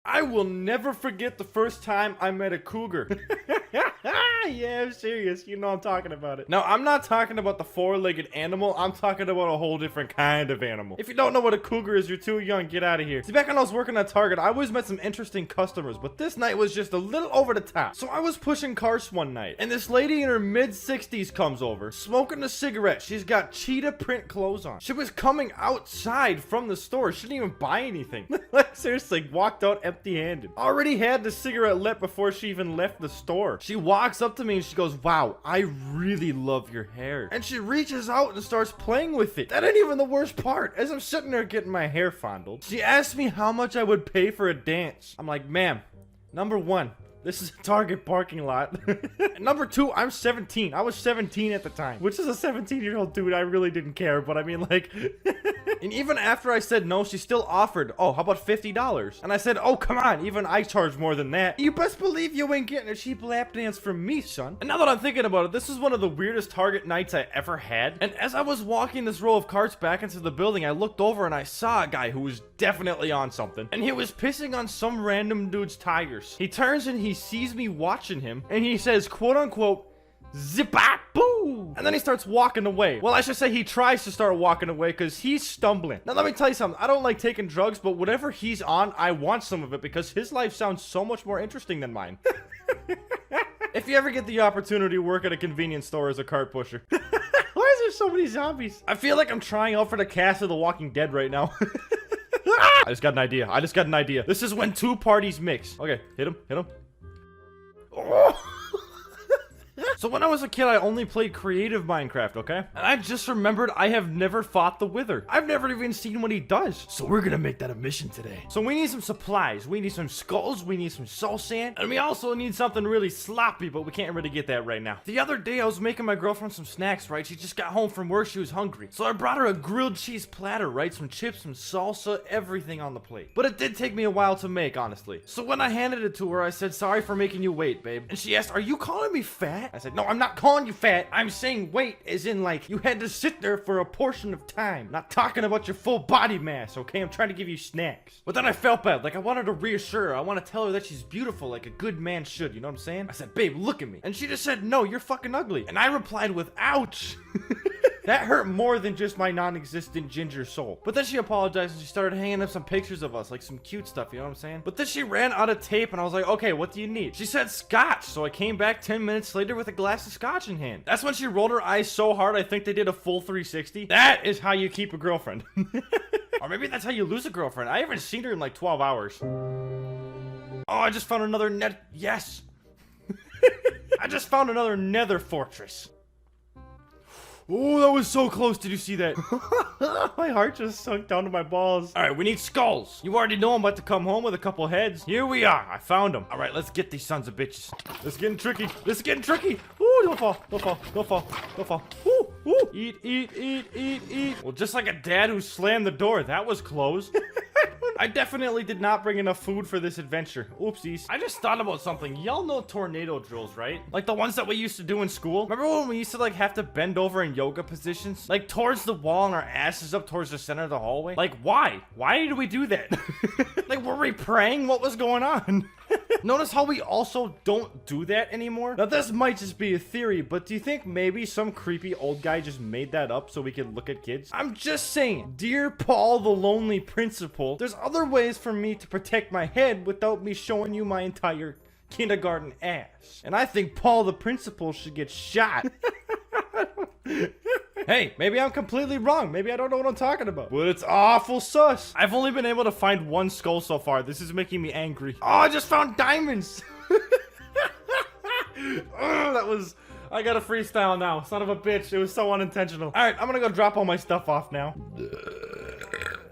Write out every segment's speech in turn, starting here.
I will never forget the first time I met a cougar. Yeah, I'm serious. You know I'm talking about it. Now, I'm not talking about the four-legged animal. I'm talking about a whole different kind of animal. If you don't know what a cougar is, you're too young. Get out of here. See, back when I was working at Target, I always met some interesting customers, but this night was just a little over the top. So I was pushing carts one night, and this lady in her mid-60s comes over, smoking a cigarette. She's got cheetah print clothes on. She was coming outside from the store. She didn't even buy anything. Like, seriously, walked out empty-handed. Already had the cigarette lit before she even left the store. She walks up to me and she goes, "Wow, I really love your hair." And she reaches out and starts playing with it. That ain't even the worst part. As I'm sitting there getting my hair fondled, she asked me how much I would pay for a dance. I'm like, "Ma'am, number one, this is a Target parking lot." Number two, I'm 17. I was 17 at the time, which is a 17-year-old dude. I really didn't care, but I mean, like, and even after I said no, she still offered, "Oh, how about $50? And I said, "Oh, come on, even I charge more than that." You best believe you ain't getting a cheap lap dance from me, son. And now that I'm thinking about it, this is one of the weirdest Target nights I ever had. And as I was walking this row of carts back into the building, I looked over and I saw a guy who was definitely on something. And he was pissing on some random dude's tires. He turns and he sees me watching him, and he says, quote unquote, "Zip-bop, boo!" And then he starts walking away. Well, I should say he tries to start walking away because he's stumbling. Now, let me tell you something. I don't like taking drugs, but whatever he's on, I want some of it because his life sounds so much more interesting than mine. If you ever get the opportunity to work at a convenience store as a cart pusher. Why is there so many zombies? I feel like I'm trying out for the cast of The Walking Dead right now. I just got an idea. This is when two parties mix. Okay, hit him. Oh. So when I was a kid, I only played creative Minecraft, okay? And I just remembered I have never fought the Wither. I've never even seen what he does. So we're gonna make that a mission today. So we need some supplies. We need some skulls. We need some soul sand. And we also need something really sloppy, but we can't really get that right now. The other day, I was making my girlfriend some snacks, right? She just got home from work. She was hungry. So I brought her a grilled cheese platter, right? Some chips, some salsa, everything on the plate. But it did take me a while to make, honestly. So when I handed it to her, I said, "Sorry for making you wait, babe." And she asked, "Are you calling me fat?" I said, "No, I'm not calling you fat. I'm saying wait as in like you had to sit there for a portion of time. Not talking about your full body mass, okay? I'm trying to give you snacks." But then I felt bad. Like I wanted to reassure her. I want to tell her that she's beautiful like a good man should. You know what I'm saying? I said, "Babe, look at me." And she just said, "No, you're fucking ugly." And I replied with, "Ouch." That hurt more than just my non-existent ginger soul. But then she apologized and she started hanging up some pictures of us, like some cute stuff, you know what I'm saying? But then she ran out of tape and I was like, "Okay, what do you need?" She said scotch, so I came back 10 minutes later with a glass of scotch in hand. That's when she rolled her eyes so hard I think they did a full 360. That is how you keep a girlfriend. Or maybe that's how you lose a girlfriend. I haven't seen her in like 12 hours. Oh, I just found another yes. I just found another nether fortress. Oh, that was so close. Did you see that? My heart just sunk down to my balls. All right, we need skulls. You already know I'm about to come home with a couple heads. Here we are. I found them. All right, let's get these sons of bitches. This is getting tricky. Ooh, don't fall. Ooh. Eat. Well, just like a dad who slammed the door. That was close. I definitely did not bring enough food for this adventure. Oopsies. I just thought about something. Y'all know tornado drills, right? Like the ones that we used to do in school. Remember when we used to like have to bend over in yoga positions? Like towards the wall and our asses up towards the center of the hallway? Like why? Why did we do that? Like were we praying? What was going on? Notice how we also don't do that anymore? Now this might just be a theory, but do you think maybe some creepy old guy just made that up so we could look at kids? I'm just saying, dear Paul the lonely principal, there's other ways for me to protect my head without me showing you my entire kindergarten ass. And I think Paul the principal should get shot. Hey, maybe I'm completely wrong. Maybe I don't know what I'm talking about. But it's awful sus. I've only been able to find one skull so far. This is making me angry. Oh, I just found diamonds. Oh, that was... I got a freestyle now. Son of a bitch. It was so unintentional. All right, I'm gonna go drop all my stuff off now.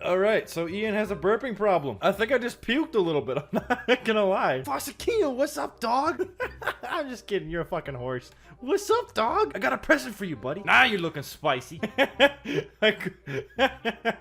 All right, so Ian has a burping problem. I think I just puked a little bit. I'm not gonna lie. Foxakio, what's up, dog? I'm just kidding. You're a fucking horse. What's up, dog? I got a present for you, buddy. Now you're looking spicy. I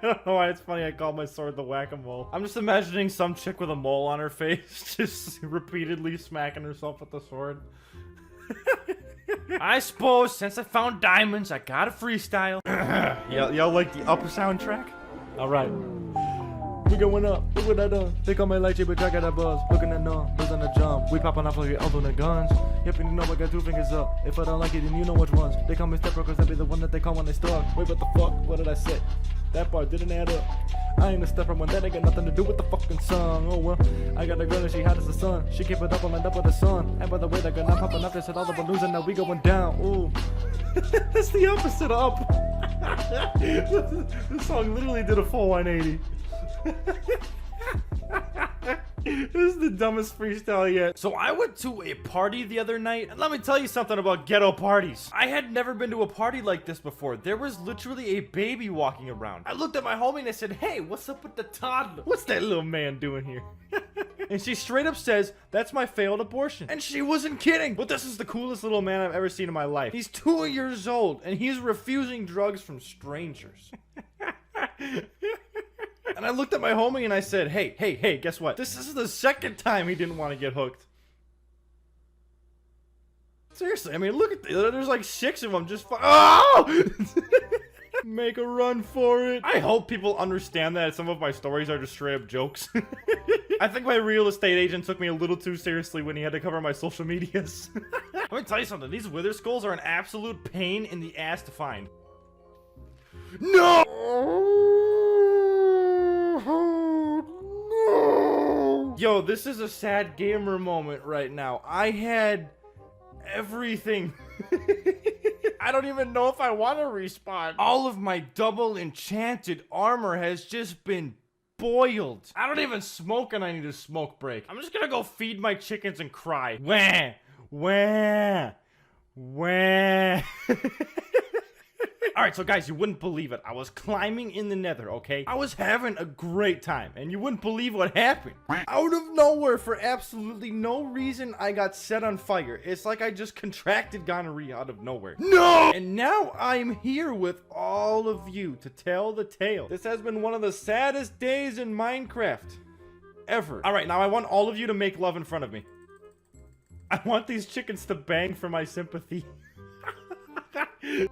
don't know why it's funny I call my sword the whack-a-mole. I'm just imagining some chick with a mole on her face just repeatedly smacking herself with the sword. I suppose since I found diamonds, I got a freestyle. Y'all like the upper soundtrack? All right. We going up. Look what I done. They call me light but I got a buzz. Looking at numb, losing the jump. We popping off like your elbow and guns. Yep, and you know I got 2 fingers up. If I don't like it, then you know which ones. They call me stepper cause I be the one that they call when they start. Wait, what the fuck? What did I say? That part didn't add up. I ain't a stepper when that ain't got nothing to do with the fucking song. Oh well, I got a girl and she hot as the sun. She keep it up on my up with the sun. And by the way, that girl not popping up, they said all the balloons and now we going down. Ooh, that's the opposite of up. This song literally did a full 180. This is the dumbest freestyle yet. So I went to a party the other night, and let me tell you something about ghetto parties. I had never been to a party like this before. There was literally a baby walking around. I looked at my homie and I said, hey, what's up with the toddler? What's that little man doing here? And she straight up says, that's my failed abortion. And she wasn't kidding. But this is the coolest little man I've ever seen in my life. He's 2 years old, and he's refusing drugs from strangers. And I looked at my homie and I said, hey, guess what? This is the second time he didn't want to get hooked. Seriously, I mean, look at there's like 6 of them just oh! Make a run for it. I hope people understand that some of my stories are just straight up jokes. I think my real estate agent took me a little too seriously when he had to cover my social medias. Let me tell you something. These wither skulls are an absolute pain in the ass to find. No! Yo, this is a sad gamer moment right now. I had everything. I don't even know if I want to respawn. All of my double enchanted armor has just been boiled. I don't even smoke and I need a smoke break. I'm just gonna go feed my chickens and cry. Wah, wah, wah. Alright, so guys, you wouldn't believe it. I was climbing in the Nether, okay? I was having a great time, and you wouldn't believe what happened. Out of nowhere, for absolutely no reason, I got set on fire. It's like I just contracted gonorrhea out of nowhere. No! And now I'm here with all of you to tell the tale. This has been one of the saddest days in Minecraft ever. Alright, now I want all of you to make love in front of me. I want these chickens to bang for my sympathy.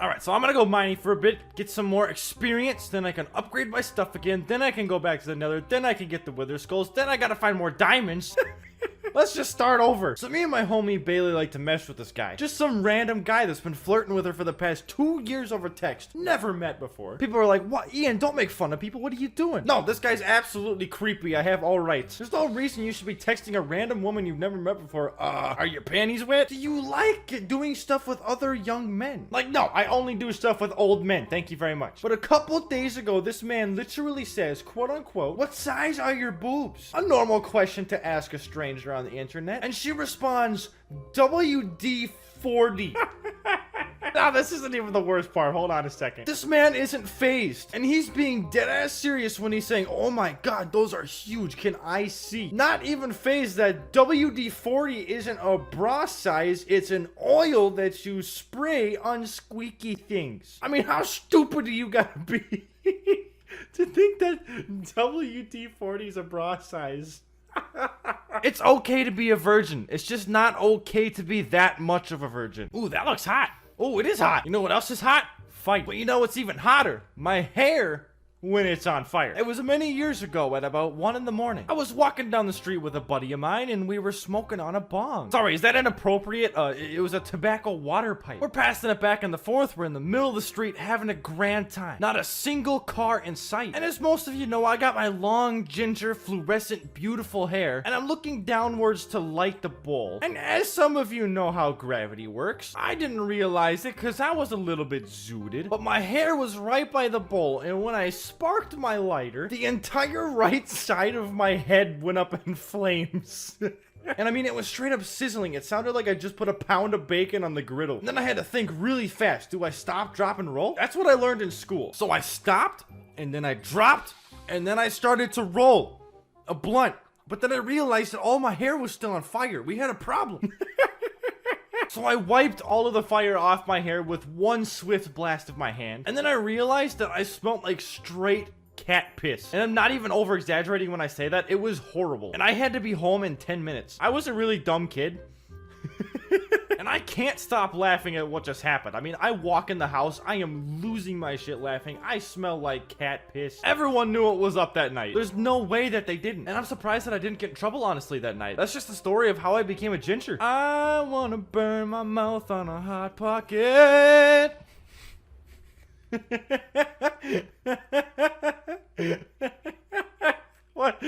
Alright, so I'm gonna go mining for a bit, get some more experience, then I can upgrade my stuff again, then I can go back to the Nether, then I can get the wither skulls, then I gotta find more diamonds. Let's just start over. So me and my homie Bailey like to mess with this guy. Just some random guy that's been flirting with her for the past 2 years over text. Never met before. People are like, what? Ian, don't make fun of people. What are you doing? No, this guy's absolutely creepy. I have all rights. There's no reason you should be texting a random woman you've never met before. Are your panties wet? Do you like doing stuff with other young men? Like, no, I only do stuff with old men. Thank you very much. But a couple days ago, this man literally says, quote unquote, what size are your boobs? A normal question to ask a stranger on the internet, and she responds, WD-40. Now, this isn't even the worst part. Hold on a second. This man isn't phased, and he's being dead-ass serious when he's saying, oh my god, those are huge. Can I see? Not even phased that WD-40 isn't a bra size. It's an oil that you spray on squeaky things. I mean, how stupid do you gotta be to think that WD-40 is a bra size? It's okay to be a virgin. It's just not okay to be that much of a virgin. Ooh, that looks hot. Oh, it is hot. You know what else is hot? Fight. But you know what's even hotter? My hair when it's on fire. It was many years ago at about 1 in the morning. I was walking down the street with a buddy of mine and we were smoking on a bong. Sorry, is that inappropriate? It was a tobacco water pipe. We're passing it back and forth. We're in the middle of the street having a grand time. Not a single car in sight. And as most of you know, I got my long, ginger, fluorescent, beautiful hair and I'm looking downwards to light the bowl. And as some of you know how gravity works, I didn't realize it because I was a little bit zooted. But my hair was right by the bowl and when I sparked my lighter, the entire right side of my head went up in flames. And I mean, it was straight up sizzling. It sounded like I just put a pound of bacon on the griddle. And then I had to think really fast. Do I stop, drop, and roll? That's what I learned in school. So I stopped, and then I dropped, and then I started to roll a blunt. But then I realized that all my hair was still on fire. We had a problem. So I wiped all of the fire off my hair with one swift blast of my hand. And then I realized that I smelled like straight cat piss. And I'm not even over exaggerating when I say that. It was horrible. And I had to be home in 10 minutes. I was a really dumb kid. And I can't stop laughing at what just happened. I mean, I walk in the house, I am losing my shit laughing. I smell like cat piss. Everyone knew what was up that night. There's no way that they didn't. And I'm surprised that I didn't get in trouble, honestly, that night. That's just the story of how I became a ginger. I wanna burn my mouth on a hot pocket. What?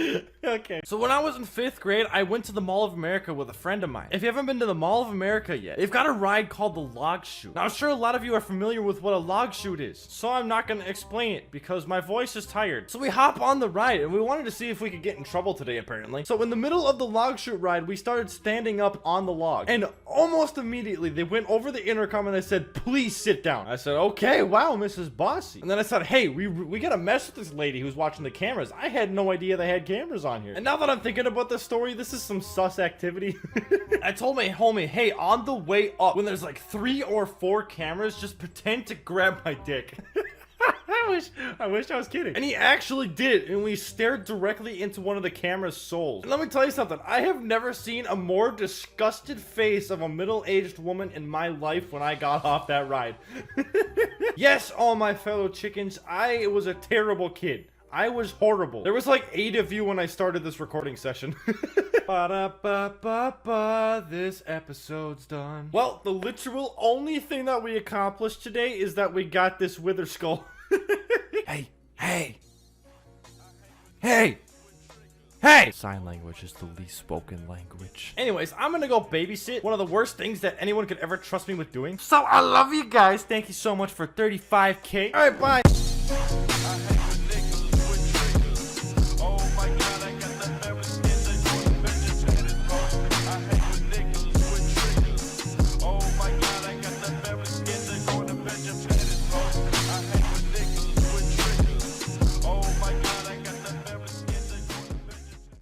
Okay. So when I was in 5th grade, I went to the Mall of America with a friend of mine. If you haven't been to the Mall of America yet, they've got a ride called the log chute. Now, I'm sure a lot of you are familiar with what a log chute is, so I'm not going to explain it because my voice is tired. So we hop on the ride, and we wanted to see if we could get in trouble today, apparently. So in the middle of the log chute ride, we started standing up on the log, and almost immediately, they went over the intercom and they said, "Please sit down." I said, "Okay, wow, Mrs. Bossy." And then I said, "Hey, we gotta mess with this lady who's watching the cameras. I had no idea they had cameras on here." And now that I'm thinking about this story, this is some sus activity. I told my homie, "Hey, on the way up, when there's like 3 or 4 cameras, just pretend to grab my dick." I wish I was kidding. And he actually did, and we stared directly into one of the camera's souls. And let me tell you something, I have never seen a more disgusted face of a middle-aged woman in my life when I got off that ride. Yes, all my fellow chickens, I was a terrible kid. I was horrible. There was like 8 of you when I started this recording session. Ba-da-ba-ba-ba, this episode's done. Well, the literal only thing that we accomplished today is that we got this wither skull. Hey, hey, hey, hey! Sign language is the least spoken language. Anyways, I'm gonna go babysit. One of the worst things that anyone could ever trust me with doing. So I love you guys. Thank you so much for 35K. All right, bye.